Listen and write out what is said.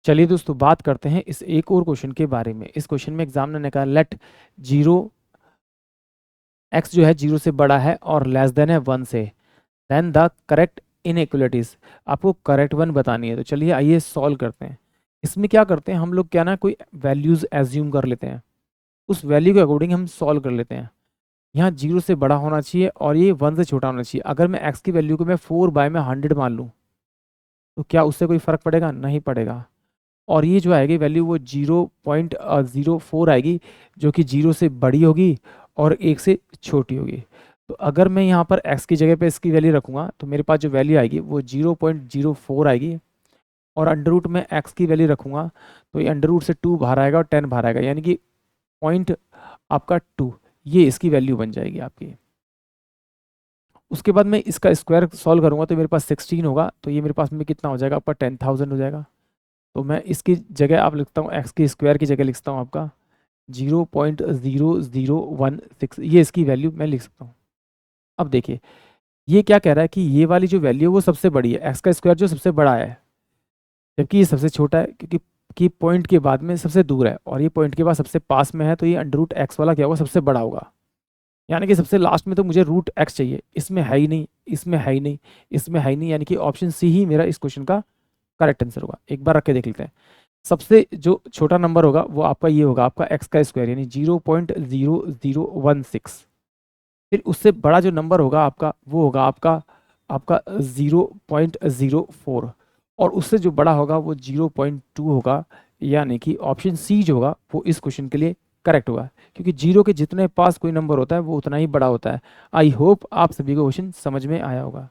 चलिए दोस्तों बात करते हैं इस एक और क्वेश्चन के बारे में। इस क्वेश्चन में एग्जाम ने कहा लेट जीरो एक्स जो है जीरो से बड़ा है और लेस देन है वन से, देन द करेक्ट इनइक्वलिटीज। आपको करेक्ट वन बतानी है। तो चलिए आइए सॉल्व करते हैं। इसमें क्या करते हैं हम लोग, क्या ना, कोई वैल्यूज एज्यूम कर लेते हैं, उस वैल्यू के अकॉर्डिंग हम सॉल्व कर लेते हैं। यहाँ जीरो से बड़ा होना चाहिए और ये वन से छोटा होना चाहिए। अगर मैं एक्स की वैल्यू को मैं 4/100 मान लूँ तो क्या उससे कोई फर्क पड़ेगा? नहीं पड़ेगा। और ये जो आएगी वैल्यू वो 0.04 आएगी, जो कि जीरो से बड़ी होगी और एक से छोटी होगी। तो अगर मैं यहाँ पर x की जगह पे इसकी वैल्यू रखूँगा तो मेरे पास जो वैल्यू आएगी वो 0.04 आएगी। और अंडर रूट में x की वैल्यू रखूँगा तो ये अंडर रूट से 2 बाहर आएगा और 10 बाहर आएगा, यानी कि पॉइंट आपका 2, ये इसकी वैल्यू बन जाएगी आपकी। उसके बाद मैं इसका स्क्वायर सॉल्व करूँगा तो मेरे पास 16 होगा, तो ये मेरे पास में कितना हो जाएगा आपका 10,000 हो जाएगा। तो मैं इसकी जगह आप लिखता हूँ, एक्स की स्क्वायर की जगह लिखता हूँ आपका 0.0016, ये इसकी वैल्यू मैं लिख सकता हूँ। अब देखिए ये क्या कह रहा है कि ये वाली जो वैल्यू है वो सबसे बड़ी है, एक्स का स्क्वायर जो सबसे बड़ा है, जबकि ये सबसे छोटा है क्योंकि पॉइंट के बाद में सबसे दूर है और ये पॉइंट के बाद सबसे पास में है। तो ये अंडर रूट एक्स वाला क्या होगा? सबसे बड़ा होगा। यानी कि सबसे लास्ट में तो मुझे रूट एक्स चाहिए, इसमें है ही नहीं, इसमें है ही नहीं, इसमें है ही नहीं, यानी कि ऑप्शन सी ही मेरा इस क्वेश्चन का करेक्ट आंसर होगा। एक बार रख के देख लेते हैं। सबसे जो छोटा नंबर होगा वो आपका ये होगा, आपका एक्स का स्क्वायर यानी 0.0016। फिर उससे बड़ा जो नंबर होगा आपका वो होगा आपका आपका 0.04, और उससे जो बड़ा होगा वो 0.2 होगा। यानी कि ऑप्शन सी जो होगा वो इस क्वेश्चन के लिए करेक्ट होगा, क्योंकि जीरो के जितने पास कोई नंबर होता है वो उतना ही बड़ा होता है। आई होप आप सभी को क्वेश्चन समझ में आया होगा।